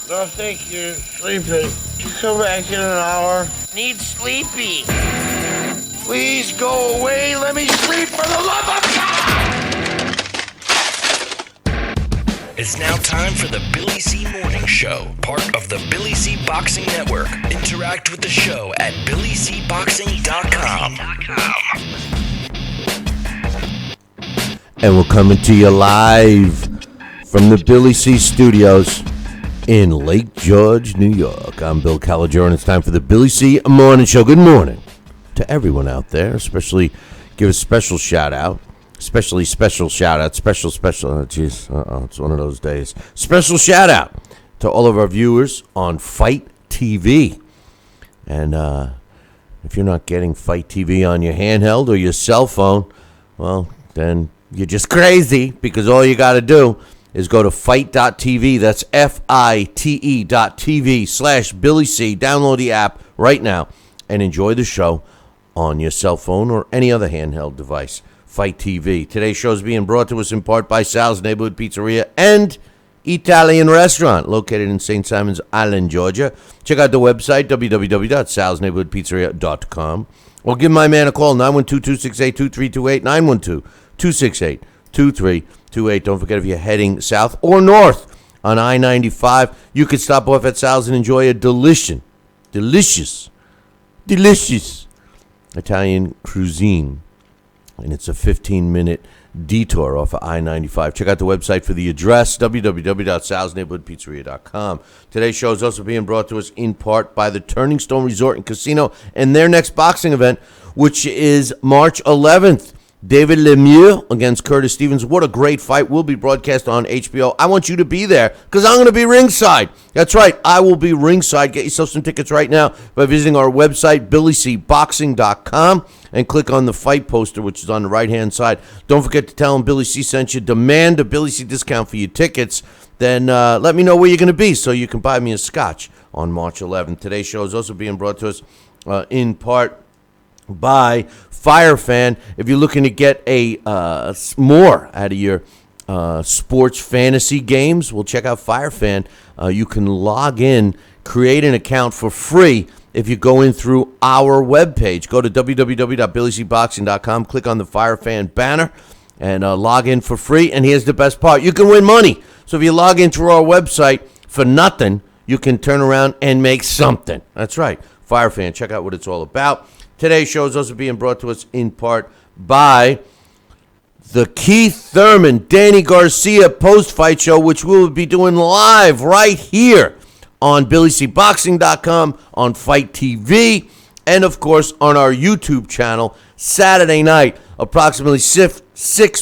No, thank you. Sleepy. Come back in an hour. Need sleepy. Please go away. Let me sleep for the love of God! It's now time for the Billy C. Morning Show, part of the Billy C. Boxing Network. Interact with the show at BillyCBoxing.com. And we're coming to you live from the Billy C. Studios in Lake George, New York. I'm Bill Caligiuri, and it's time for the Billy C. Morning Show. Good morning to everyone out there, especially give a special shout out. Special shout out. Special. Oh, geez. It's one of those days. Special shout out to all of our viewers on Fight TV. And if you're not getting Fight TV on your handheld or your cell phone, well, then you're just crazy, because all you got to do is go to fight.tv. That's FITE.tv/Billy C. Download the app right now and enjoy the show on your cell phone or any other handheld device. Fight TV. Today's show is being brought to us in part by Sal's Neighborhood Pizzeria and Italian Restaurant, located in St. Simons Island, Georgia. Check out the website, www.salsneighborhoodpizzeria.com, or give my man a call, 912-268-2328, 912-268-2328. Don't forget, if you're heading south or north on I-95, you could stop off at Sal's and enjoy a delicious Italian cuisine. And it's a 15-minute detour off of I-95. Check out the website for the address, www.salsneighborhoodpizzeria.com. Today's show is also being brought to us in part by the Turning Stone Resort and Casino and their next boxing event, which is March 11th. David Lemieux against Curtis Stevens. What a great fight. Will be broadcast on HBO. I want you to be there because I'm going to be ringside. That's right. I will be ringside. Get yourself some tickets right now by visiting our website, BillyCBoxing.com, and click on the fight poster, which is on the right-hand side. Don't forget to tell them Billy C sent you. Demand a Billy C discount for your tickets. Then let me know where you're going to be so you can buy me a scotch on March 11th. Today's show is also being brought to us in part by FireFan. If you're looking to get more out of your sports fantasy games, well, check out FireFan. You can log in, create an account for free if you go in through our webpage. Go to www.billycboxing.com, click on the FireFan banner, and log in for free. And here's the best part. You can win money. So if you log in through our website for nothing, you can turn around and make something. That's right. FireFan. Check out what it's all about. Today's show is also being brought to us in part by the Keith Thurman, Danny Garcia post-fight show, which we will be doing live right here on BillyCBoxing.com, on Fight TV, and, of course, on our YouTube channel Saturday night, approximately 6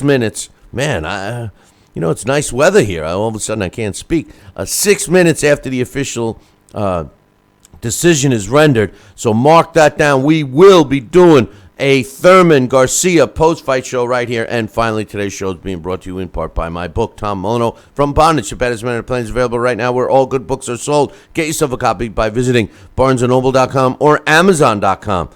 minutes. Man, it's nice weather here. All of a sudden, I can't speak. 6 minutes after the official decision is rendered, so mark that down. We will be doing a Thurman Garcia post-fight show right here. And finally, today's show is being brought to you in part by my book, Tom Mono, From Bondage to Baddest Men on the Planet, is available right now where all good books are sold. Get yourself a copy by visiting BarnesandNoble.com or Amazon.com.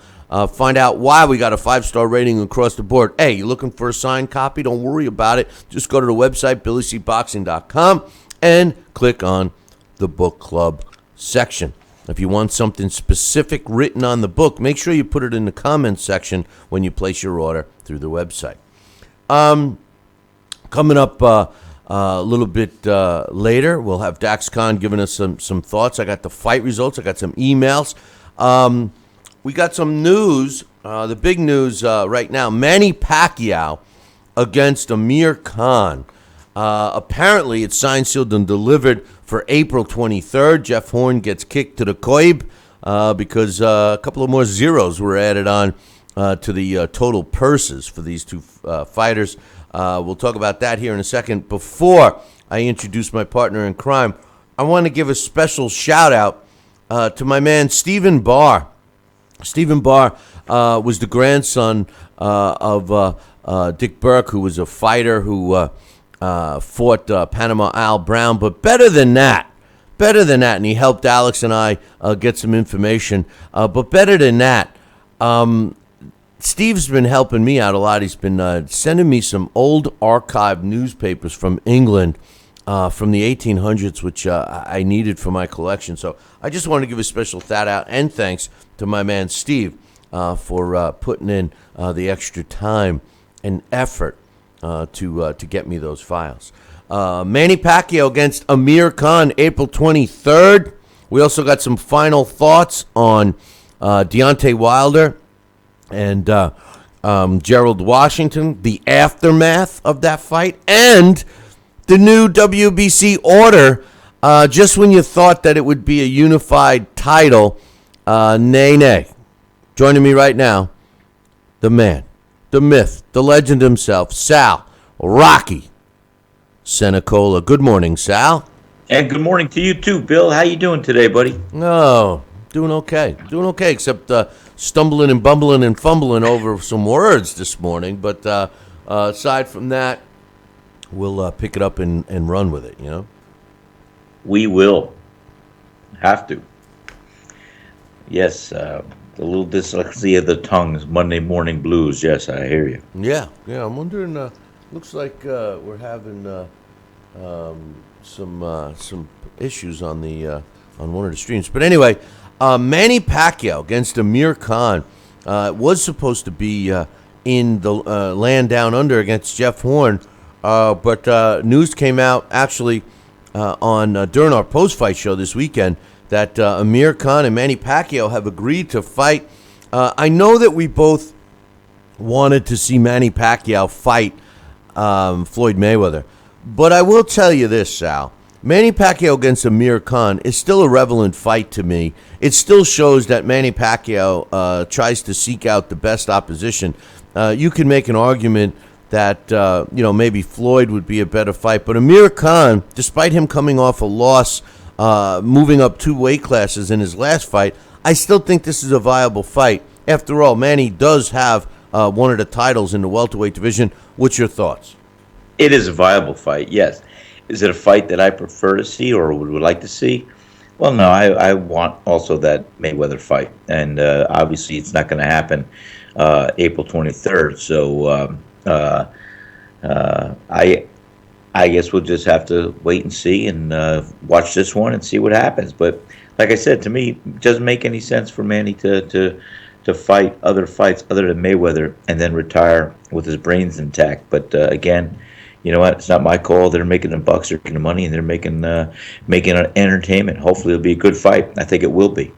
Find out why we got a 5-star rating across the board. Hey, you looking for a signed copy? Don't worry about it. Just go to the website, BillyCBoxing.com, and click on the book club section. If you want something specific written on the book, make sure you put it in the comments section when you place your order through the website. Coming up a little bit later, we'll have Dax Khan giving us some thoughts. I got the fight results. I got some emails. We got some news. The big news right now, Manny Pacquiao against Amir Khan. Apparently, it's signed, sealed, and delivered for April 23rd. Jeff Horn gets kicked to the curb because a couple of more zeros were added on to the total purses for these two fighters. We'll talk about that here in a second. Before I introduce my partner in crime, I want to give a special shout-out to my man Stephen Barr. Stephen Barr was the grandson of Dick Burke, who was a fighter who fought Panama Al Brown, but better than that, and he helped Alex and I get some information, but better than that, Steve's been helping me out a lot. He's been sending me some old archived newspapers from England from the 1800s, which I needed for my collection. So I just want to give a special shout out and thanks to my man Steve for putting in the extra time and effort to get me those files. Manny Pacquiao against Amir Khan, April 23rd. We also got some final thoughts on Deontay Wilder and Gerald Washington, the aftermath of that fight, and the new WBC order. Just when you thought that it would be a unified title, nay. Joining me right now, the man, the myth, the legend himself, Sal Rocky Senecola. Good morning, Sal. And good morning to you too, Bill. How you doing today, buddy? No, doing okay, except stumbling and bumbling and fumbling over some words this morning. But aside from that, we'll pick it up and run with it, you know? We will. Have to. Yes, the little dyslexia of the tongues, Monday morning blues. Yes, I hear you. Yeah, I'm wondering, looks like we're having some issues on one of the streams. But anyway, Manny Pacquiao against Amir Khan was supposed to be in the land down under against Jeff Horn, but news came out actually during our post-fight show this weekend that Amir Khan and Manny Pacquiao have agreed to fight. I know that we both wanted to see Manny Pacquiao fight Floyd Mayweather, but I will tell you this, Sal. Manny Pacquiao against Amir Khan is still a relevant fight to me. It still shows that Manny Pacquiao tries to seek out the best opposition. You can make an argument that maybe Floyd would be a better fight, but Amir Khan, despite him coming off a loss, moving up 2 weight classes in his last fight, I still think this is a viable fight. After all, Manny does have one of the titles in the welterweight division. What's your thoughts? It is a viable fight, yes. Is it a fight that I prefer to see or would like to see? Well, no, I want also that Mayweather fight. And obviously it's not going to happen April 23rd. So I guess we'll just have to wait and see and watch this one and see what happens. But like I said, to me, it doesn't make any sense for Manny to fight other fights other than Mayweather and then retire with his brains intact. But again, you know what? It's not my call. They're making the bucks, they're making the money, and they're making an entertainment. Hopefully, it'll be a good fight. I think it will be.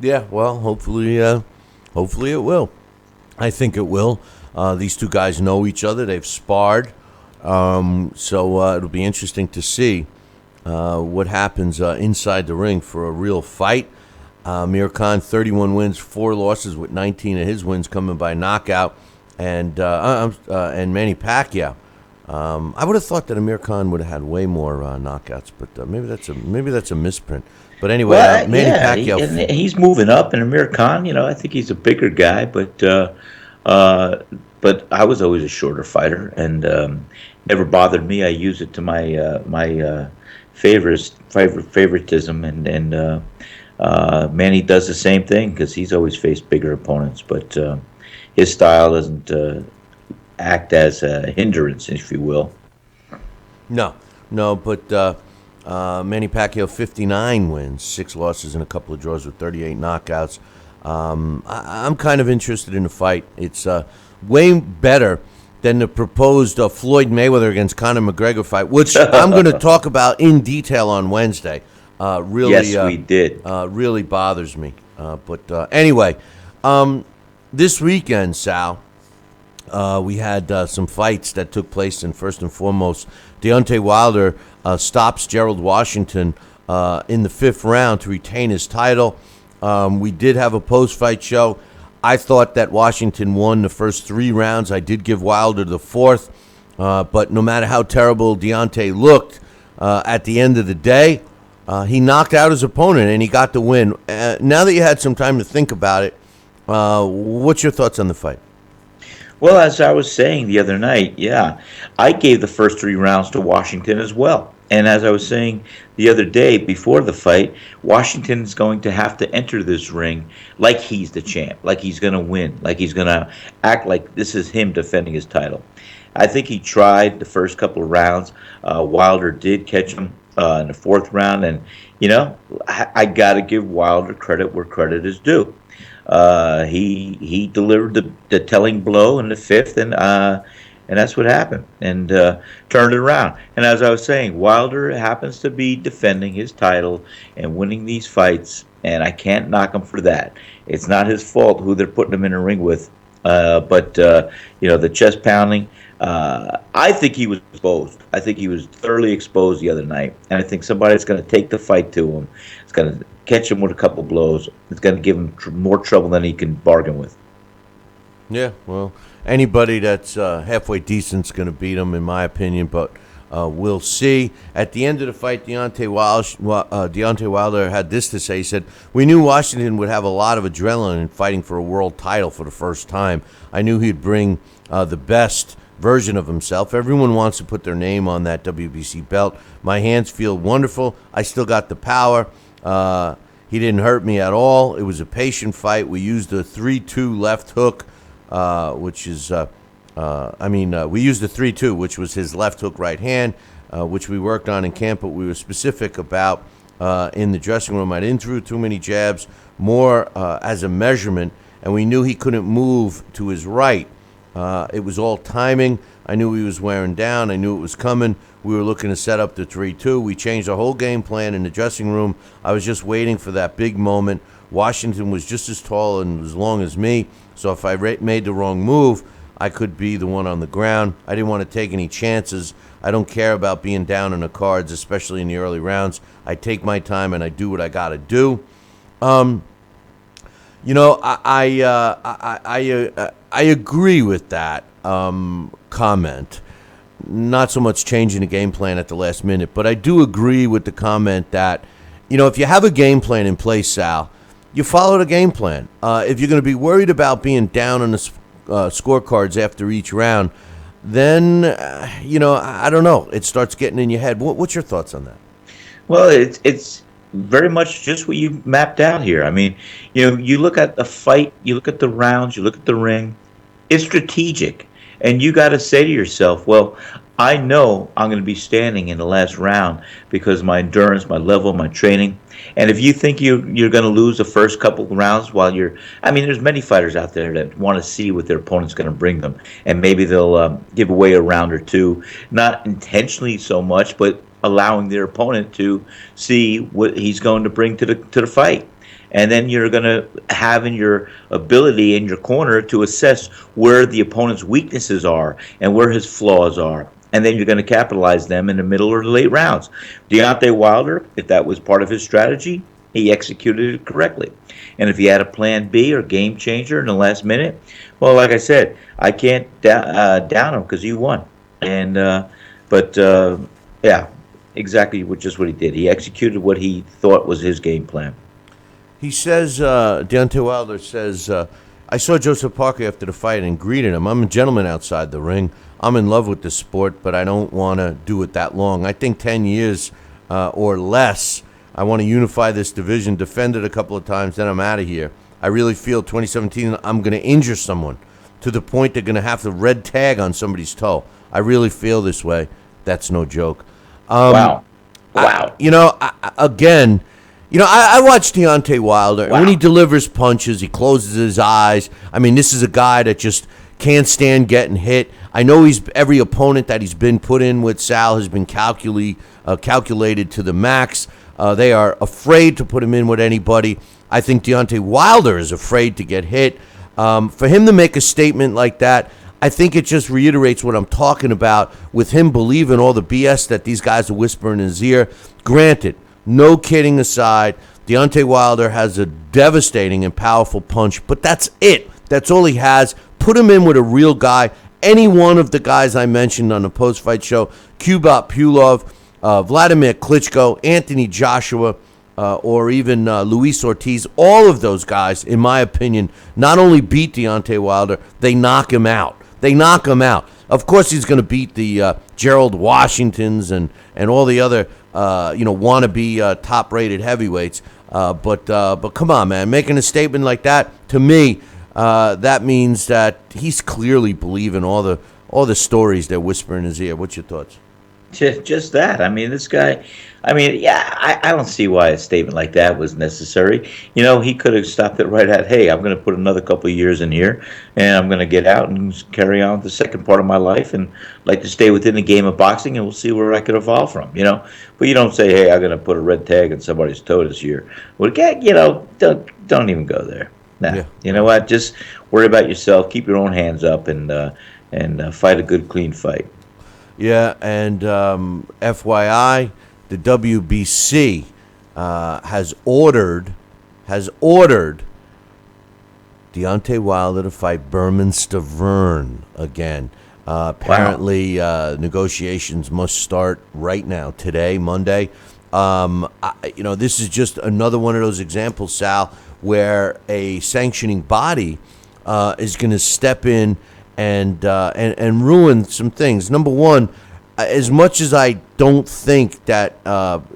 Yeah, well, hopefully it will. I think it will. These two guys know each other. They've sparred. So it'll be interesting to see what happens inside the ring for a real fight. Amir Khan, 31 wins, 4 losses, with 19 of his wins coming by knockout, and Manny Pacquiao. I would have thought that Amir Khan would have had way more knockouts, but maybe that's a misprint. But anyway, Manny Pacquiao. He's moving up, and Amir Khan, I think he's a bigger guy, but I was always a shorter fighter, and never bothered me. I use it to my favoritism, and Manny does the same thing because he's always faced bigger opponents, but his style doesn't act as a hindrance, if you will. No, but Manny Pacquiao, 59 wins, 6 losses, and a couple of draws with 38 knockouts. I'm kind of interested in the fight. It's way better than the proposed Floyd Mayweather against Conor McGregor fight, which I'm going to talk about in detail on Wednesday. Yes, we did. Really bothers me. But anyway, this weekend, Sal, we had some fights that took place, and first and foremost, Deontay Wilder stops Gerald Washington in the 5th round to retain his title. We did have a post-fight show. I thought that Washington won the first 3 rounds. I did give Wilder the 4th, but no matter how terrible Deontay looked, at the end of the day, he knocked out his opponent and he got the win. Now that you had some time to think about it, what's your thoughts on the fight? Well, as I was saying the other night, I gave the first 3 rounds to Washington as well. And as I was saying the other day before the fight, Washington is going to have to enter this ring like he's the champ, like he's going to win, like he's going to act like this is him defending his title. I think he tried the first couple of rounds. Wilder did catch him in the fourth round, and I got to give Wilder credit where credit is due. He delivered the telling blow in the fifth, and that's what happened, and turned it around. And as I was saying, Wilder happens to be defending his title and winning these fights, and I can't knock him for that. It's not his fault who they're putting him in a ring with, but the chest pounding. I think he was exposed. I think he was thoroughly exposed the other night, and I think somebody's going to take the fight to him. It's going to catch him with a couple blows. It's going to give him more trouble than he can bargain with. Yeah, well, anybody that's halfway decent is going to beat him, in my opinion, but we'll see. At the end of the fight, Deontay Wilder had this to say. He said, "We knew Washington would have a lot of adrenaline in fighting for a world title for the first time. I knew he'd bring the best version of himself. Everyone wants to put their name on that WBC belt. My hands feel wonderful. I still got the power. He didn't hurt me at all. It was a patient fight. We used a 3-2 left hook, which is, we used the 3-2, which was his left hook right hand, which we worked on in camp, but we were specific about in the dressing room. I didn't throw too many jabs, more as a measurement, and we knew he couldn't move to his right. It was all timing. I knew he was wearing down. I knew it was coming. We were looking to set up the 3-2. We changed the whole game plan in the dressing room. I was just waiting for that big moment. Washington was just as tall and as long as me, so if I made the wrong move, I could be the one on the ground. I didn't want to take any chances. I don't care about being down in the cards, especially in the early rounds. I take my time and I do what I got to do." I agree with that comment. Not so much changing the game plan at the last minute, but I do agree with the comment that, if you have a game plan in place, Sal, you follow the game plan. If you're going to be worried about being down on the scorecards after each round, then, I don't know. It starts getting in your head. What's your thoughts on that? Well, it's very much just what you mapped out here. I mean, you look at the fight, you look at the rounds, you look at the ring. It's strategic. And you got to say to yourself, well, I know I'm going to be standing in the last round because my endurance, my level, my training. And if you think you're going to lose the first couple of rounds there's many fighters out there that want to see what their opponent's going to bring them. And maybe they'll give away a round or two, not intentionally so much, but allowing their opponent to see what he's going to bring to the fight. And then you're going to have in your ability in your corner to assess where the opponent's weaknesses are and where his flaws are. And then you're going to capitalize them in the middle or the late rounds. Deontay Wilder, if that was part of his strategy, he executed it correctly. And if he had a plan B or game changer in the last minute, well, like I said, I can't down him because he won. And exactly just what he did. He executed what he thought was his game plan. He says, Deontay Wilder says, "I saw Joseph Parker after the fight and greeted him. I'm a gentleman outside the ring. I'm in love with this sport, but I don't want to do it that long. I think 10 years or less. I want to unify this division, defend it a couple of times, then I'm out of here. I really feel 2017 I'm going to injure someone to the point they're going to have to red tag on somebody's toe. I really feel this way." That's no joke. Wow. I watch Deontay Wilder, and when he delivers punches, he closes his eyes. I mean, this is a guy that just can't stand getting hit. I know every opponent that he's been put in with, Sal, has been calculated to the max. They are afraid to put him in with anybody. I think Deontay Wilder is afraid to get hit. For him to make a statement like that, I think it just reiterates what I'm talking about with him believing all the BS that these guys are whispering in his ear. Granted, no kidding aside, Deontay Wilder has a devastating and powerful punch, but that's it. That's all he has. Put him in with a real guy. Any one of the guys I mentioned on the post-fight show, Kubrat Pulev, Vladimir Klitschko, Anthony Joshua, or even Luis Ortiz, all of those guys, in my opinion, not only beat Deontay Wilder, they knock him out. Of course, he's going to beat the Gerald Washingtons and all the other wannabe top-rated heavyweights. But come on, man, making a statement like that, to me, that means that he's clearly believing all all the stories they're whispering in his ear. What's your thoughts? Just that. I mean, this guy. I mean, yeah, I don't see why a statement like that was necessary. He could have stopped it right at, "Hey, I'm going to put another couple of years in here, and I'm going to get out and carry on with the second part of my life, and like to stay within the game of boxing, and we'll see where I could evolve from." But you don't say, "Hey, I'm going to put a red tag on somebody's toe this year." Well, again, don't even go there. Nah. Yeah. You know what? Just worry about yourself. Keep your own hands up, and fight a good, clean fight. Yeah, and FYI, the WBC has ordered Deontay Wilder to fight Berman Stavern again. Apparently, negotiations must start right now, today, Monday. This is just another one of those examples, Sal, where a sanctioning body is going to step in and ruin some things. Number one, as much as I don't think that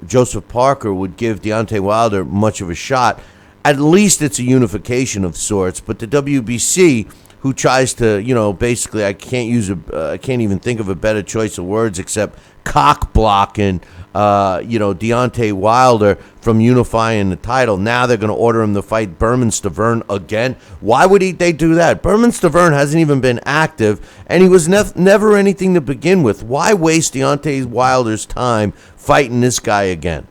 Joseph Parker would give Deontay Wilder much of a shot, at least it's a unification of sorts. But the WBC, who tries to, basically, I can't even think of a better choice of words except cock blocking, Deontay Wilder from unifying the title. Now they're going to order him to fight Berman Stavern again. Why would they do that? Berman Stavern hasn't even been active, and he was never anything to begin with. Why waste Deontay Wilder's time fighting this guy again?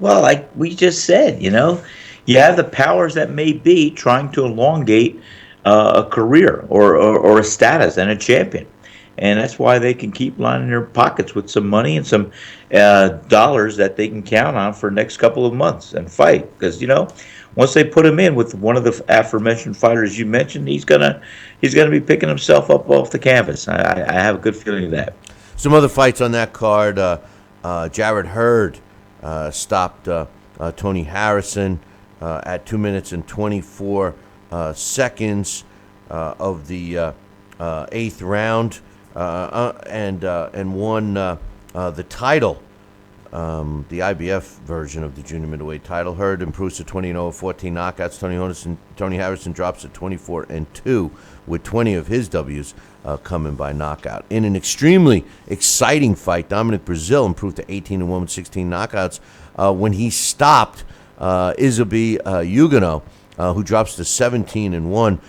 Well, like we just said, you have the powers that may be trying to elongate a career or a status and a champion. And that's why they can keep lining their pockets with some money and some dollars that they can count on for the next couple of months and fight. Because once they put him in with one of the aforementioned fighters you mentioned, he's gonna be picking himself up off the canvas. I have a good feeling of that. Some other fights on that card: Jarrett Hurd stopped Tony Harrison at 2 minutes and 24 seconds of the eighth round. And won the title, the IBF version of the junior middleweight title. Hurd improves to 20-0, 14 knockouts. Tony Harrison drops to 24-2, with 20 of his W's coming by knockout. In an extremely exciting fight, Dominic Breazeale improved to 18-1 with 16 knockouts when he stopped Izabi Ugano, who drops to 17-1.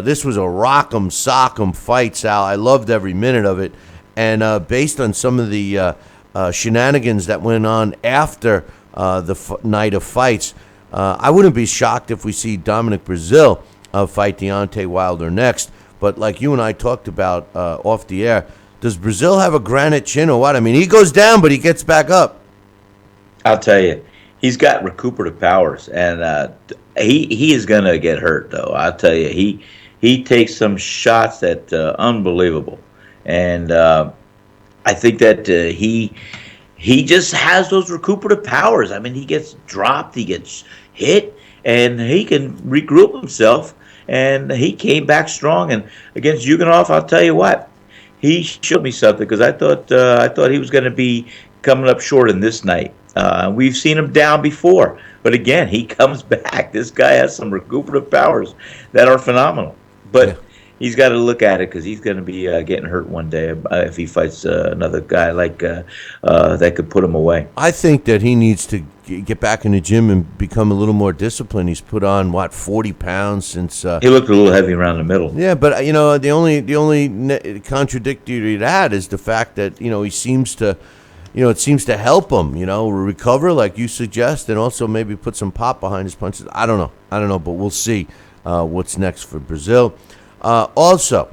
This was a rock'em sock'em fight, Sal. I loved every minute of it. And based on some of the shenanigans that went on after the night of fights, I wouldn't be shocked if we see Dominic Breazeale fight Deontay Wilder next. But like you and I talked about off the air, does Breazeale have a granite chin or what? I mean, he goes down, but he gets back up. I'll tell you, he's got recuperative powers, and he is going to get hurt, though. I'll tell you, he takes some shots that unbelievable. And I think that he just has those recuperative powers. I mean, he gets dropped, he gets hit, and he can regroup himself. And he came back strong. And against Yuganov, I'll tell you what, he showed me something, because I thought he was going to be coming up short in this night. We've seen him down before, but again, he comes back. This guy has some recuperative powers that are phenomenal. But he's got to look at it, because he's going to be getting hurt one day if he fights another guy like that could put him away. I think that he needs to get back in the gym and become a little more disciplined. He's put on 40 pounds since he looked a little heavy around the middle. Yeah, but the only contradictory to that is the fact that he seems to. It seems to help him, recover like you suggest, and also maybe put some pop behind his punches. I don't know, but we'll see what's next for Breazeale. Also,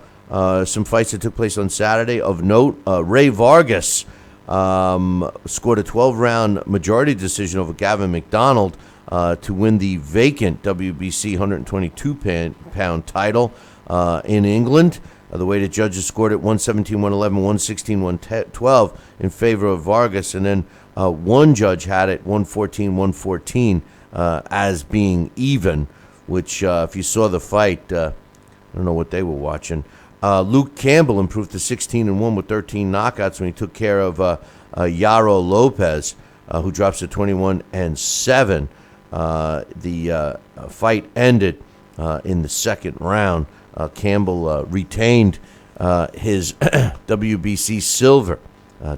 some fights that took place on Saturday of note. Ray Vargas scored a 12-round majority decision over Gavin McDonald to win the vacant WBC 122-pound title in England. The way the judges scored it, 117, 111, 116, 112 in favor of Vargas. And then one judge had it, 114, 114 as being even, which if you saw the fight, I don't know what they were watching. Luke Campbell improved to 16-1 with 13 knockouts when he took care of Yaro Lopez, who drops to 21-7. The fight ended in the second round. Campbell retained his WBC silver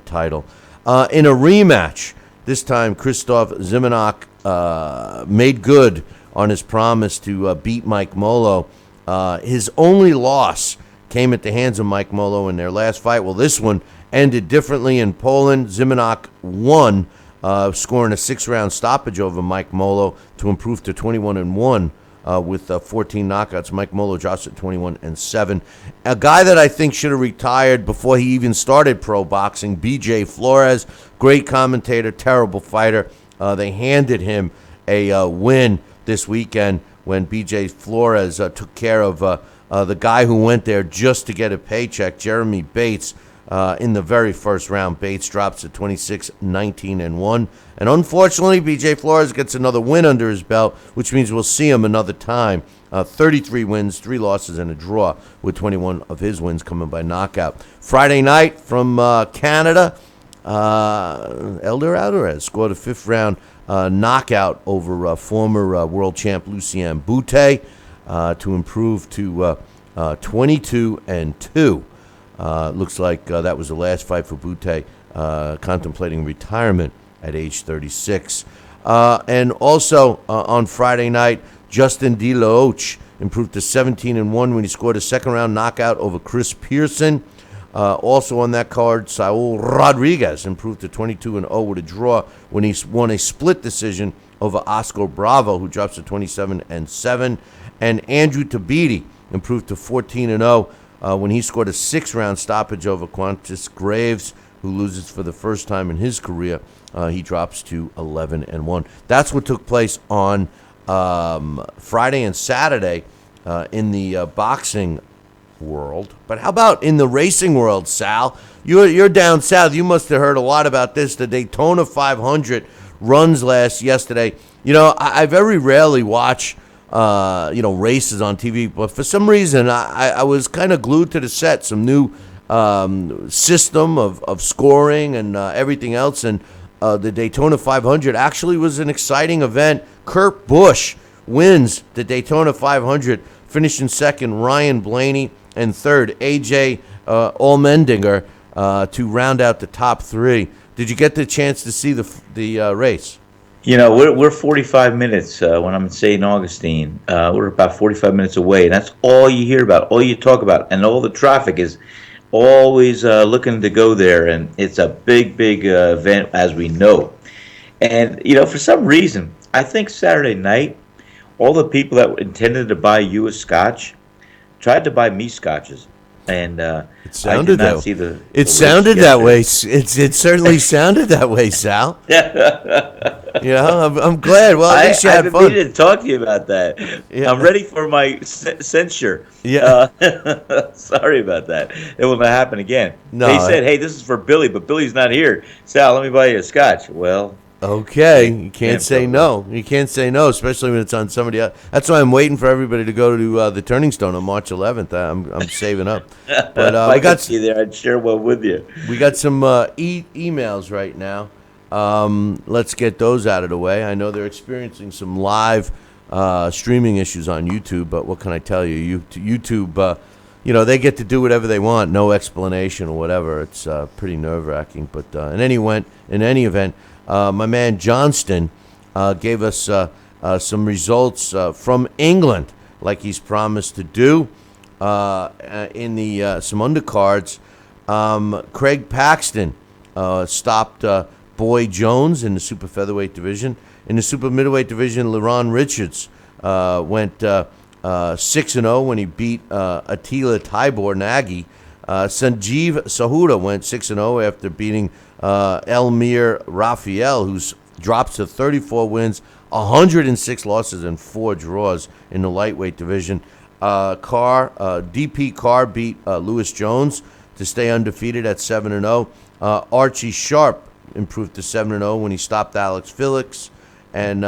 title. In a rematch, this time Christoph Zimanok made good on his promise to beat Mike Molo. His only loss came at the hands of Mike Molo in their last fight. Well, this one ended differently in Poland. Zimanok won, scoring a 6-round stoppage over Mike Molo to improve to 21-1 with 14 knockouts. Mike Molo drops at 21-7. A guy that I think should have retired before he even started pro boxing, BJ Flores, great commentator, terrible fighter. They handed him a win this weekend when BJ Flores took care of the guy who went there just to get a paycheck, Jeremy Bates. In the very first round, Bates drops at 26-19-1. And unfortunately, BJ Flores gets another win under his belt, which means we'll see him another time. 33 wins, 3 losses, and a draw, with 21 of his wins coming by knockout. Friday night from Canada, Elder Alvarez scored a 5th-round knockout over former world champ Lucien Boutte to improve to 22-2. Looks like that was the last fight for Boutte, contemplating retirement at age 36. And also on Friday night, Justin De La Oche improved to 17-1 when he scored a 2nd-round knockout over Chris Pearson. Also on that card, Saul Rodriguez improved to 22-0 with a draw when he won a split decision over Oscar Bravo, who drops to 27-7. And Andrew Tabiti improved to 14-0 when he scored a 6-round stoppage over Qantas Graves, who loses for the first time in his career. He drops to 11-1. That's what took place on Friday and Saturday in the boxing world. But how about in the racing world, Sal? You're down south. You must have heard a lot about this. The Daytona 500 runs yesterday. You know, I very rarely watch races on TV, but for some reason I was kind of glued to the set. Some new system of scoring and everything else, and the Daytona 500 actually was an exciting event. Kurt Busch wins the Daytona 500, finishing 2nd Ryan Blaney, and 3rd AJ Allmendinger to round out the top 3. Did you get the chance to see the race? You know, we're 45 minutes when I'm in St. Augustine. We're about 45 minutes away, and that's all you hear about, all you talk about, and all the traffic is always looking to go there, and it's a big event, as we know. And, you know, for some reason, I think Saturday night, all the people that intended to buy you a scotch tried to buy me scotches. And it sounded I did not that see the sounded that way. It certainly sounded that way, Sal. I'm glad. Well, at least you had fun. I've been meaning to talk to you about that. Yeah. I'm ready for my censure. Yeah. Sorry about that. It will not happen again. No, they said, hey, this is for Billy, but Billy's not here. Sal, let me buy you a scotch. Well, okay, you can't say no. You can't say no, especially when it's on somebody else. That's why I'm waiting for everybody to go to the Turning Stone on March 11th. I'm saving up. But we got you there. I'd share one with you. We got some emails right now. Let's get those out of the way. I know they're experiencing some live streaming issues on YouTube, but what can I tell you? YouTube, they get to do whatever they want, no explanation or whatever. It's pretty nerve-wracking. But in any event. My man Johnston gave us some results from England, like he's promised to do. In the some undercards, Craig Paxton stopped Boy Jones in the super featherweight division. In the super middleweight division, LeRon Richards went 6-0 when he beat Attila Tybor Nagy. Sanjeev Sahuda went 6-0 after beating Elmir Raphael, who drops to 34 wins, 106 losses, and 4 draws in the lightweight division. DP Carr beat Lewis Jones to stay undefeated at 7-0. Archie Sharp improved to 7-0 when he stopped Alex Felix. And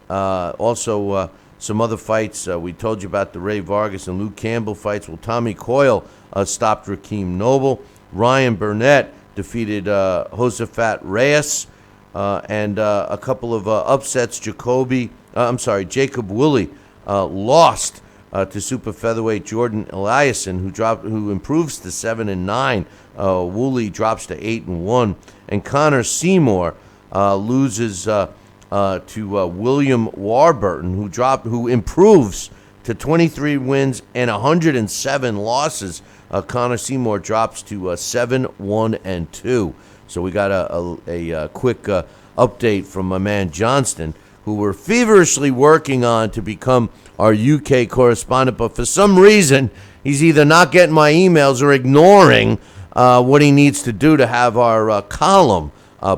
also some other fights. We told you about the Ray Vargas and Luke Campbell fights. Well, Tommy Coyle stopped Rakeem Noble. Ryan Burnett defeated Josefat Reyes. And a couple of upsets. Jacob Woolley lost to super featherweight Jordan Eliason, who improves to 7-9. Woolley drops to 8-1, and Connor Seymour loses to William Warburton, who improves to 23 wins and 107 losses. Connor Seymour drops to 7-1-2. So we got a quick update from my man Johnston, who we're feverishly working on to become our UK correspondent. But for some reason, he's either not getting my emails or ignoring what he needs to do to have our column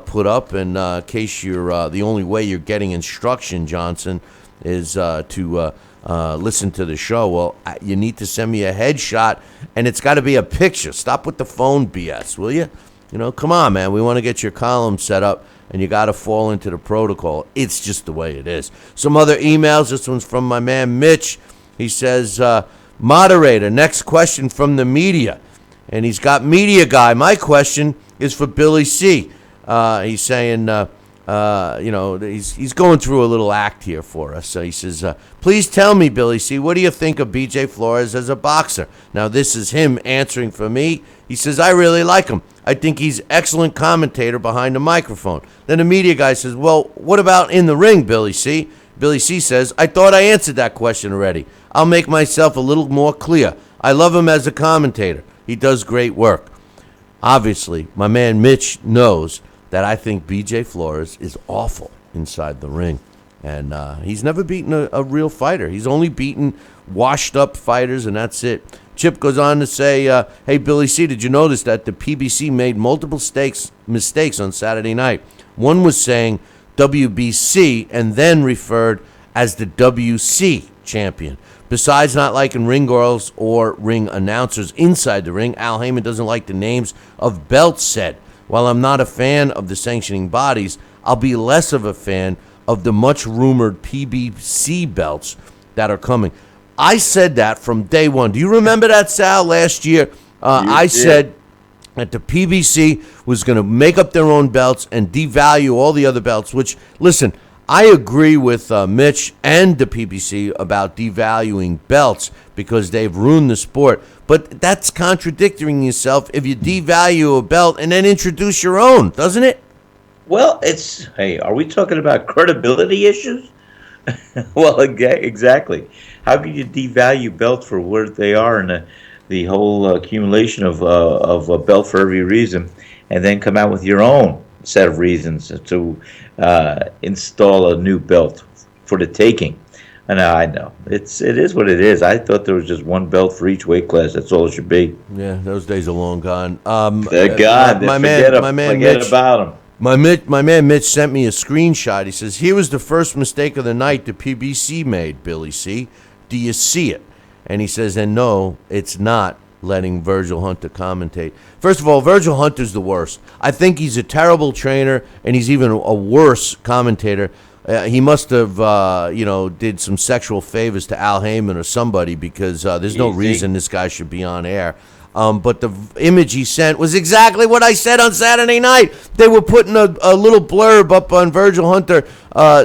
put up. In case you're the only way you're getting instruction, Johnson, is to listen to the show. Well, you need to send me a headshot, and it's got to be a picture. Stop with the phone BS, will you? Come on, man. We want to get your column set up, and you got to fall into the protocol. It's just the way it is. Some other emails. This one's from my man Mitch. He says, moderator, next question from the media. And he's got media guy. My question is for Billy C. He's saying, he's going through a little act here for us. So he says, please tell me, Billy C., what do you think of B.J. Flores as a boxer? Now, this is him answering for me. He says, I really like him. I think he's excellent commentator behind the microphone. Then the media guy says, well, what about in the ring, Billy C.? Billy C. says, I thought I answered that question already. I'll make myself a little more clear. I love him as a commentator. He does great work. Obviously, my man Mitch knows that I think B.J. Flores is awful inside the ring. And he's never beaten a real fighter. He's only beaten washed-up fighters, and that's it. Chip goes on to say, hey, Billy C., did you notice that the PBC made multiple mistakes on Saturday night? One was saying WBC and then referred as the WC champion. Besides not liking ring girls or ring announcers inside the ring, Al Heyman doesn't like the names of belts said. While I'm not a fan of the sanctioning bodies, I'll be less of a fan of the much-rumored PBC belts that are coming. I said that from day one. Do you remember that, Sal, last year? I said that the PBC was going to make up their own belts and devalue all the other belts, which, listen, I agree with Mitch and the PBC about devaluing belts because they've ruined the sport. But that's contradicting yourself if you devalue a belt and then introduce your own, doesn't it? Well, hey, are we talking about credibility issues? Well, exactly. How can you devalue belts for what they are and the whole accumulation of a belt for every reason, and then come out with your own set of reasons to install a new belt for the taking? And I know it is what it is. I thought there was just one belt for each weight class. That's all it should be. Yeah, those days are long gone. They're gone. Forget about them. My man Mitch sent me a screenshot. He says, here was the first mistake of the night the PBC made, Billy C. Do you see it? And he says, and no, it's not letting Virgil Hunter commentate. First of all, Virgil Hunter's the worst. I think he's a terrible trainer, and he's even a worse commentator. He must have, did some sexual favors to Al Heyman or somebody because there's no reason this guy should be on air. But the image he sent was exactly what I said on Saturday night. They were putting a little blurb up on Virgil Hunter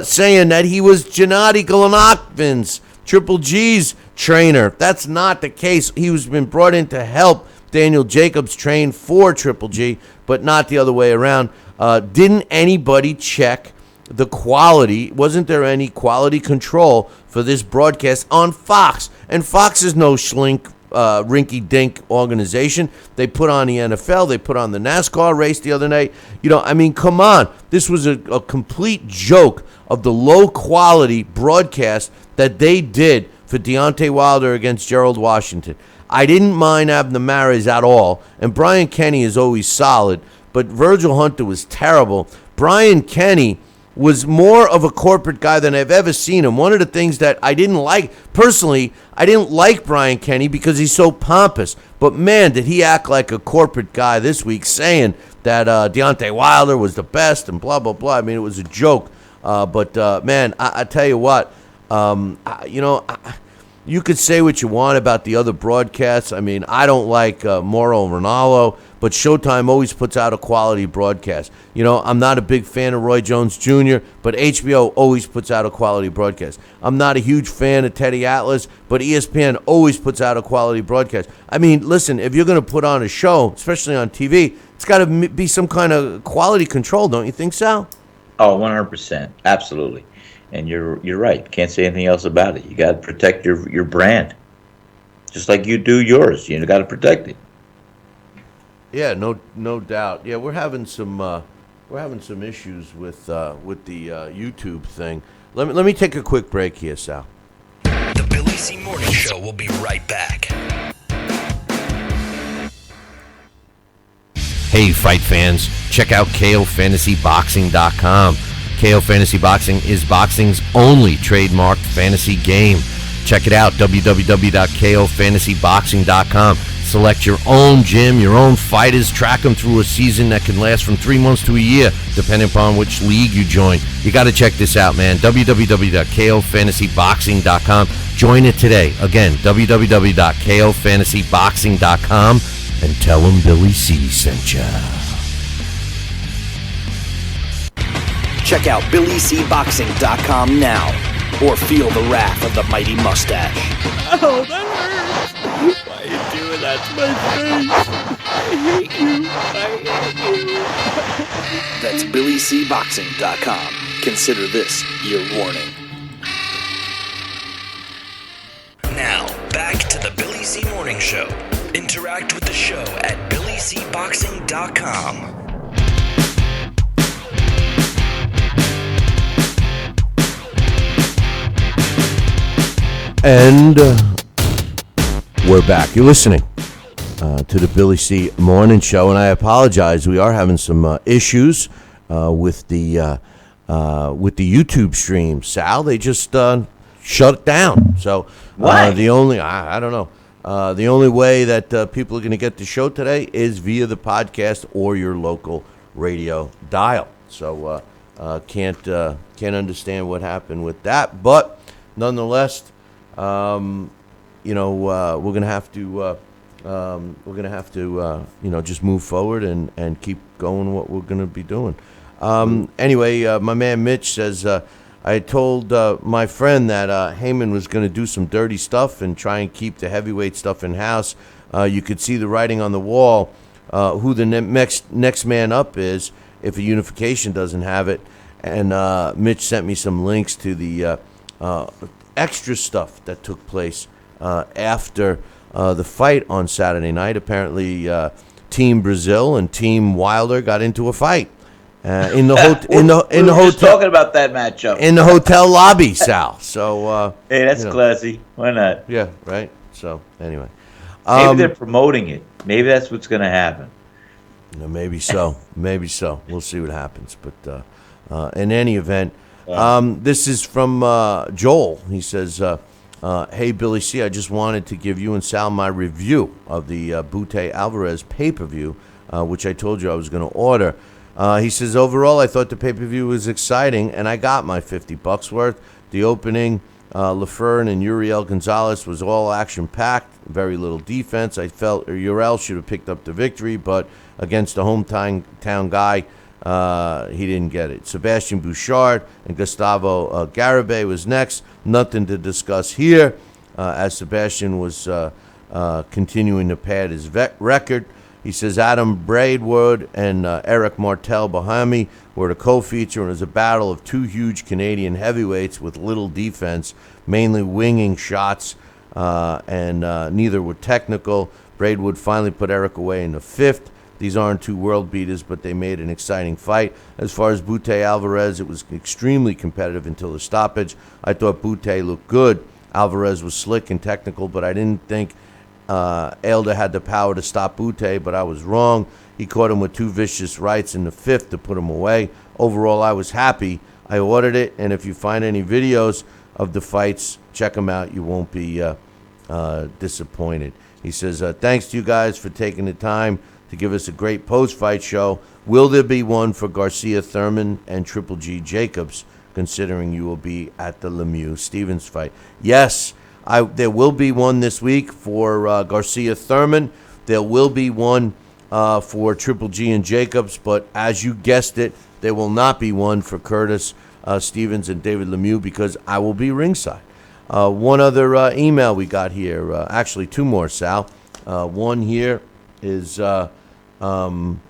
saying that he was Gennady Golovkin's, Triple G's trainer. That's not the case. He was been brought in to help Daniel Jacobs train for Triple G, but not the other way around. Didn't anybody check the quality? Wasn't there any quality control for this broadcast on Fox? And Fox is no schlink, rinky-dink organization. They put on the NFL. They put on the NASCAR race the other night. Come on. This was a complete joke of the low-quality broadcast that they did for Deontay Wilder against Gerald Washington. I didn't mind Abner Mares at all, and Brian Kenny is always solid, but Virgil Hunter was terrible. Brian Kenny was more of a corporate guy than I've ever seen him. One of the things that I didn't like, personally, I didn't like Brian Kenny because he's so pompous. But, man, did he act like a corporate guy this week saying that Deontay Wilder was the best and blah, blah, blah. I mean, it was a joke. Man, I tell you what, you could say what you want about the other broadcasts. I mean, I don't like Mauro Ronaldo, but Showtime always puts out a quality broadcast. You know, I'm not a big fan of Roy Jones Jr., but HBO always puts out a quality broadcast. I'm not a huge fan of Teddy Atlas, but ESPN always puts out a quality broadcast. I mean, listen, if you're going to put on a show, especially on TV, it's got to be some kind of quality control, don't you think, Sal? Oh, 100%. Absolutely. And you're right. Can't say anything else about it. You got to protect your brand. Just like you do yours. You got to protect it. Yeah, no doubt. Yeah, we're having some issues with the YouTube thing. Let me take a quick break here, Sal. The Billy C. Morning Show will be right back. Hey, fight fans, check out KOFantasyBoxing.com. KO Fantasy Boxing is boxing's only trademarked fantasy game. Check it out, www.KOFantasyBoxing.com. Select your own gym, your own fighters, track them through a season that can last from 3 months to a year, depending upon which league you join. You got to check this out, man. www.KOFantasyBoxing.com. Join it today. Again, www.KOFantasyBoxing.com, and tell them Billy C sent ya. Check out BillyCBoxing.com now, or feel the wrath of the mighty mustache. Oh, that hurts. Why are you doing that to my face? I hate you. That's BillyCBoxing.com. Consider this your warning. Now, back to the Billy C. Morning Show. Interact with the show at BillyCBoxing.com. And we're back. You're listening to the Billy C. Morning Show, and I apologize. We are having some issues with the YouTube stream. Sal, they just shut it down. So the only I don't know. The only way that people are going to get the show today is via the podcast or your local radio dial. So can't understand what happened with that, but nonetheless. We're gonna have to just move forward and keep going what we're gonna be doing. Anyway, my man Mitch says I told my friend that Heyman was gonna do some dirty stuff and try and keep the heavyweight stuff in house. You could see the writing on the wall, who the next man up is if a unification doesn't have it. And Mitch sent me some links to the extra stuff that took place after the fight on Saturday night. Apparently, Team Brazil and Team Wilder got into a fight in the hotel. Talking about that matchup in the hotel lobby, Sal. So hey, that's classy. Why not? Yeah, right. So anyway, maybe they're promoting it. Maybe that's what's going to happen. Maybe so. Maybe so. We'll see what happens. But in any event. This is from Joel. He says, hey, Billy C., I just wanted to give you and Sal my review of the Butte Alvarez pay-per-view, which I told you I was going to order. He says, overall, I thought the pay-per-view was exciting, and I got my $50 worth. The opening, Laferne and Uriel Gonzalez was all action-packed, very little defense. I felt Uriel should have picked up the victory, but against a hometown guy, he didn't get it. Sebastian Bouchard and Gustavo Garibay was next. Nothing to discuss here, as Sebastian was continuing to pad his record. He says Adam Braidwood and Eric Martel Bahami were the co-feature, and it was a battle of two huge Canadian heavyweights with little defense, mainly winging shots, and neither were technical. Braidwood finally put Eric away in the fifth. These aren't two world beaters, but they made an exciting fight. As far as Butte Alvarez, it was extremely competitive until the stoppage. I thought Butte looked good. Alvarez was slick and technical, but I didn't think Elder had the power to stop Butte, but I was wrong. He caught him with two vicious rights in the fifth to put him away. Overall, I was happy. I ordered it, and if you find any videos of the fights, check them out. You won't be disappointed. He says, thanks to you guys for taking the time to give us a great post-fight show. Will there be one for Garcia Thurman and Triple G Jacobs, considering you will be at the Lemieux Stevens fight? Yes, There will be one this week for Garcia Thurman. There will be one for Triple G and Jacobs, but as you guessed it, there will not be one for Curtis Stevens and David Lemieux because I will be ringside. One other email we got here, actually two more, Sal. One here is from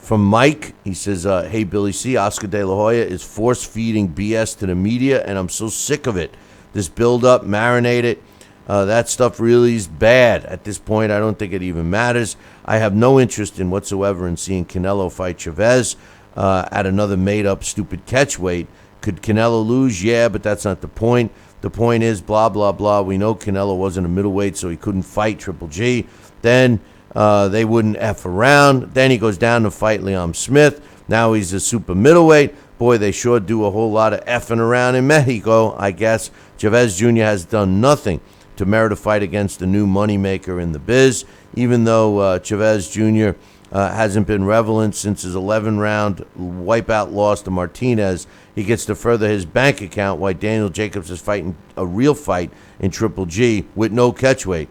Mike. He says, hey, Billy C., Oscar De La Hoya is force-feeding BS to the media, and I'm so sick of it. This build-up, marinate it. That stuff really is bad. At this point, I don't think it even matters. I have no interest in whatsoever in seeing Canelo fight Chavez at another made-up stupid catch weight. Could Canelo lose? Yeah, but that's not the point. The point is, blah, blah, blah. We know Canelo wasn't a middleweight, so he couldn't fight Triple G. Then they wouldn't F around. Then he goes down to fight Liam Smith. Now he's a super middleweight. Boy, they sure do a whole lot of effing around in Mexico, I guess. Chavez Jr. has done nothing to merit a fight against the new moneymaker in the biz, even though Chavez Jr. Hasn't been relevant since his 11-round wipeout loss to Martinez. He gets to further his bank account while Daniel Jacobs is fighting a real fight in Triple G with no catchweight.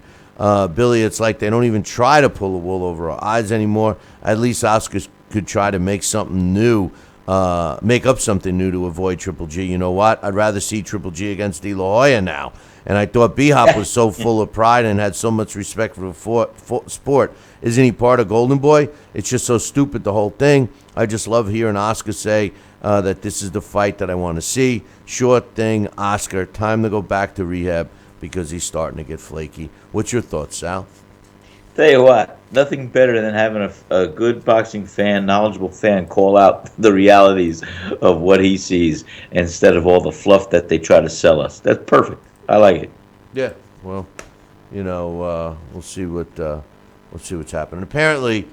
Billy, it's like they don't even try to pull the wool over our eyes anymore. At least Oscar could try to make something new, make up something new to avoid Triple G. You know what? I'd rather see Triple G against De La Hoya now. And I thought B-Hop was so full of pride and had so much respect for sport. Isn't he part of Golden Boy? It's just so stupid, the whole thing. I just love hearing Oscar say that this is the fight that I want to see. Sure thing, Oscar. Time to go back to rehab because he's starting to get flaky. What's your thoughts, Sal? Tell you what, nothing better than having a good boxing fan, knowledgeable fan, call out the realities of what he sees instead of all the fluff that they try to sell us. That's perfect. I like it. Yeah, well, we'll see what's happening. Apparently,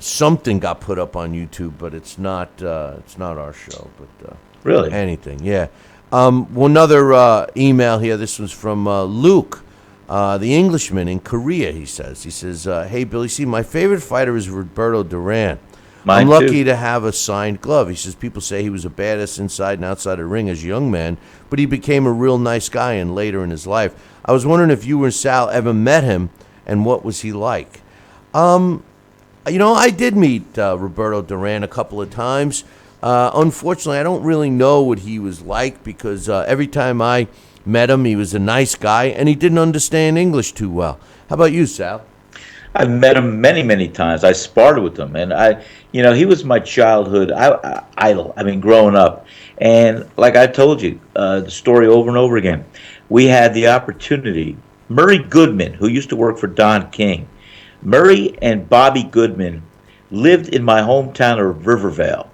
something got put up on YouTube, but it's not our show. But really, anything, yeah. Another email here. This was from Luke, the Englishman in Korea. He says, "Hey Billy C, my favorite fighter is Roberto Duran. I'm lucky to have a signed glove." He says, people say he was a badass inside and outside the ring as a young man, but he became a real nice guy and later in his life. I was wondering if you and Sal ever met him and what was he like? I did meet Roberto Duran a couple of times. Unfortunately, I don't really know what he was like because every time I met him, he was a nice guy and he didn't understand English too well. How about you, Sal? I've met him many, many times. I sparred with him, and he was my childhood idol. I mean, growing up, and like I told you, the story over and over again. We had the opportunity. Murray Goodman, who used to work for Don King, Murray and Bobby Goodman lived in my hometown of Rivervale.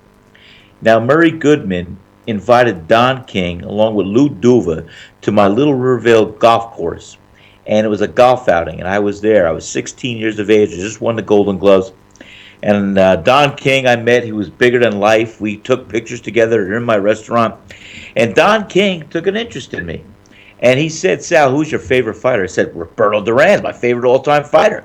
Now, Murray Goodman invited Don King along with Lou Duva to my little Rivervale golf course. And it was a golf outing, and I was there. I was 16 years of age. I just won the Golden Gloves. And Don King I met. He was bigger than life. We took pictures together in my restaurant. And Don King took an interest in me. And he said, Sal, who's your favorite fighter? I said, Roberto Duran, my favorite all-time fighter.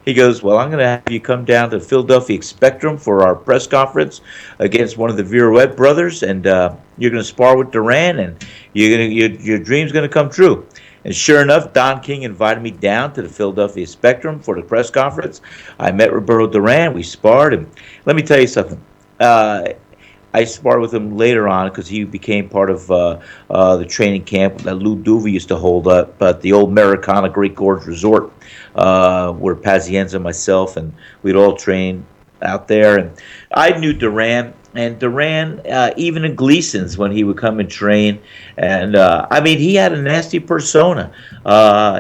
He goes, well, I'm going to have you come down to Philadelphia Spectrum for our press conference against one of the Viruet brothers, and you're going to spar with Duran, and your dream's going to come true. And sure enough, Don King invited me down to the Philadelphia Spectrum for the press conference. I met Roberto Duran. We sparred. And let me tell you something. I sparred with him later on because he became part of the training camp that Lou Duva used to hold up at the old Americana Great Gorge Resort, where Pazienza and myself, and we'd all train out there. And I knew Duran. And Duran, even in Gleason's, when he would come and train, and he had a nasty persona.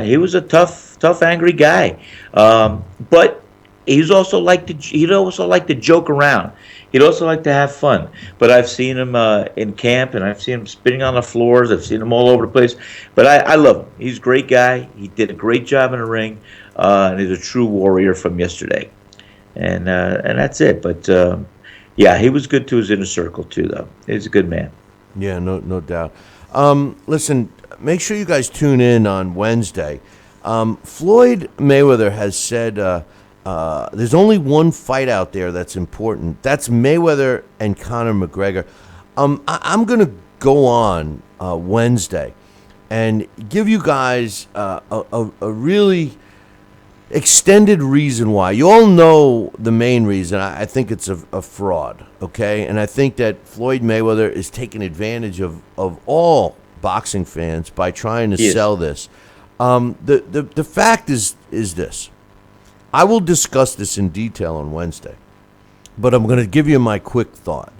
He was a tough, angry guy, but he'd also like to joke around. He'd also like to have fun. But I've seen him in camp, and I've seen him spinning on the floors. I've seen him all over the place. But I love him. He's a great guy. He did a great job in the ring, and he's a true warrior from yesterday. And that's it. But. Yeah, he was good to his inner circle, too, though. He's a good man. Yeah, no doubt. Listen, make sure you guys tune in on Wednesday. Floyd Mayweather has said there's only one fight out there that's important. That's Mayweather and Conor McGregor. I'm going to go on Wednesday and give you guys a really extended reason why. You all know the main reason. I think it's a fraud, okay? And I think that Floyd Mayweather is taking advantage of all boxing fans by trying to sell this. The fact is this. I will discuss this in detail on Wednesday, but I'm going to give you my quick thought.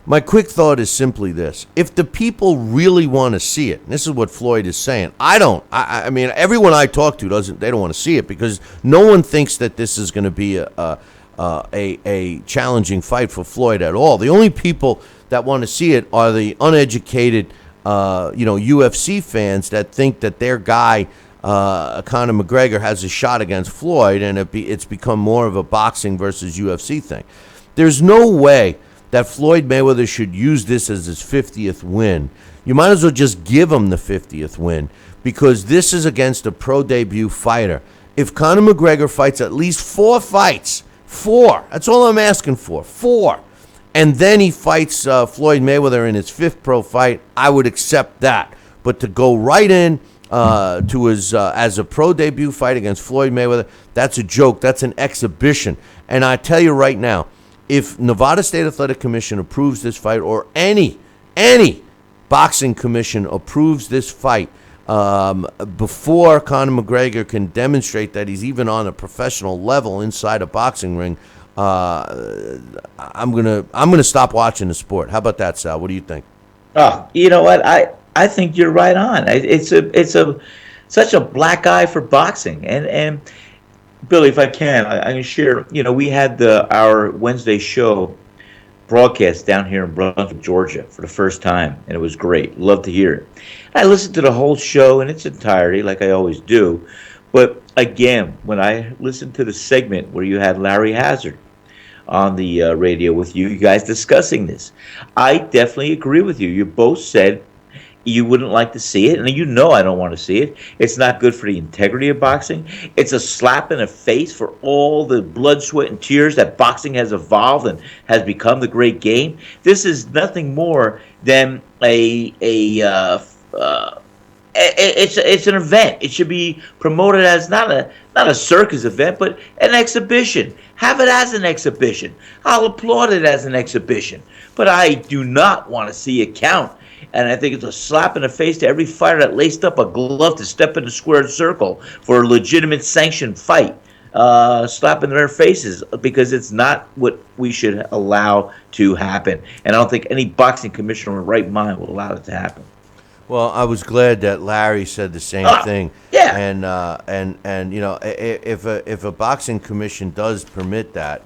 My quick thought is simply this. If the people really want to see it, and this is what Floyd is saying, I don't. I mean, everyone I talk to they don't want to see it because no one thinks that this is going to be a challenging fight for Floyd at all. The only people that want to see it are the uneducated, UFC fans that think that their guy, Conor McGregor, has a shot against Floyd, and it's become more of a boxing versus UFC thing. There's no way that Floyd Mayweather should use this as his 50th win. You might as well just give him the 50th win because this is against a pro debut fighter. If Conor McGregor fights at least 4 fights, 4, that's all I'm asking for, 4, and then he fights Floyd Mayweather in his 5th pro fight, I would accept that. But to go right in to his as a pro debut fight against Floyd Mayweather, that's a joke. That's an exhibition. And I tell you right now, if Nevada State Athletic Commission approves this fight, or any boxing commission approves this fight before Conor McGregor can demonstrate that he's even on a professional level inside a boxing ring, I'm gonna stop watching the sport. How about that, Sal? What do you think? Oh, you know what? I think you're right on. It's such a black eye for boxing, and Billy, if I can, I can share. We had our Wednesday show broadcast down here in Brunswick, Georgia, for the first time, and it was great. Love to hear it. I listened to the whole show in its entirety, like I always do. But again, when I listened to the segment where you had Larry Hazard on the radio with you guys discussing this, I definitely agree with you. You both said you wouldn't like to see it, and I don't want to see it. It's not good for the integrity of boxing. It's a slap in the face for all the blood, sweat, and tears that boxing has evolved and has become the great game. This is nothing more than it's an event. It should be promoted as not a circus event, but an exhibition. Have it as an exhibition. I'll applaud it as an exhibition. But I do not want to see it count. And I think it's a slap in the face to every fighter that laced up a glove to step in the squared circle for a legitimate sanctioned fight. Slap in their faces, because it's not what we should allow to happen. And I don't think any boxing commissioner in the right mind will allow it to happen. Well, I was glad that Larry said the same thing. Yeah. And if a boxing commission does permit that,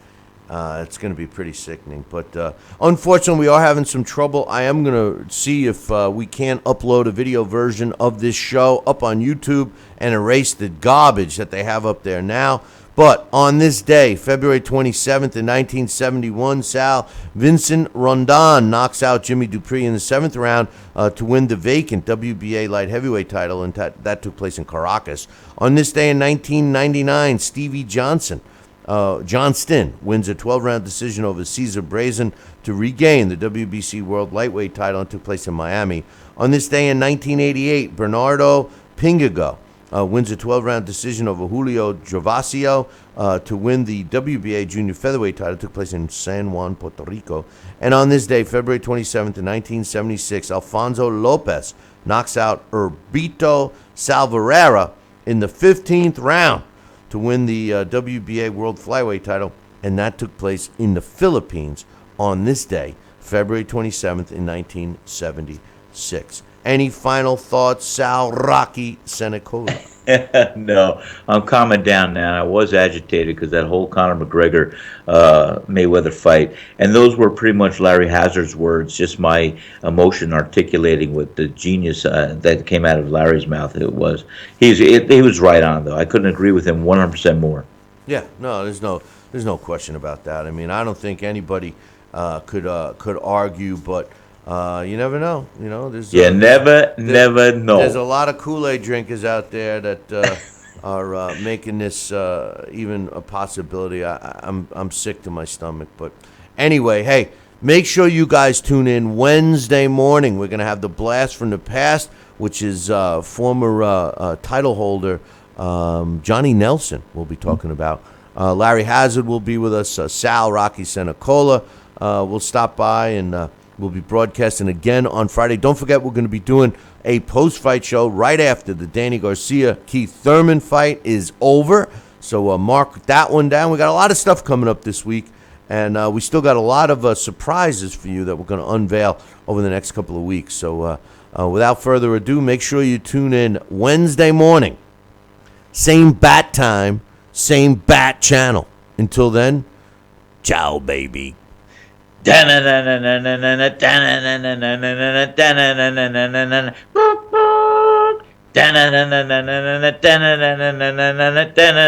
it's going to be pretty sickening. But unfortunately, we are having some trouble. I am going to see if we can upload a video version of this show up on YouTube and erase the garbage that they have up there now. But on this day, February 27th in 1971, Sal, Vincent Rondon knocks out Jimmy Dupree in the 7th round to win the vacant WBA light heavyweight title, and that took place in Caracas. On this day in 1999, Stevie Johnston wins a 12-round decision over Cesar Brazen to regain the WBC World Lightweight title, and took place in Miami. On this day in 1988, Bernardo Pingago wins a 12-round decision over Julio Gervasio to win the WBA Junior Featherweight title. It took place in San Juan, Puerto Rico. And on this day, February 27th, in 1976, Alfonso Lopez knocks out Urbito Salvarera in the 15th round to win the WBA World Flyweight title, and that took place in the Philippines on this day, February 27th in 1976. Any final thoughts, Sal Rocky Senecola? No, I'm calming down now. I was agitated because that whole Conor McGregor Mayweather fight, and those were pretty much Larry Hazard's words, just my emotion articulating with the genius that came out of Larry's mouth. He was right on, though. I couldn't agree with him 100% more. Yeah, no, there's no question about that. I mean, I don't think anybody could argue, but you never know. There's never know. There's a lot of Kool-Aid drinkers out there that are making this even a possibility. I'm sick to my stomach. But anyway, hey, Make sure you guys tune in Wednesday morning. We're going to have the Blast from the Past, which is former title holder Johnny Nelson we'll be talking about. Larry Hazard will be with us. Sal, Rocky Senecola will stop by, and we'll be broadcasting again on Friday. Don't forget, we're going to be doing a post-fight show right after the Danny Garcia-Keith Thurman fight is over. So mark that one down. We got a lot of stuff coming up this week. And we still got a lot of surprises for you that we're going to unveil over the next couple of weeks. So without further ado, make sure you tune in Wednesday morning. Same bat time, same bat channel. Until then, ciao, baby.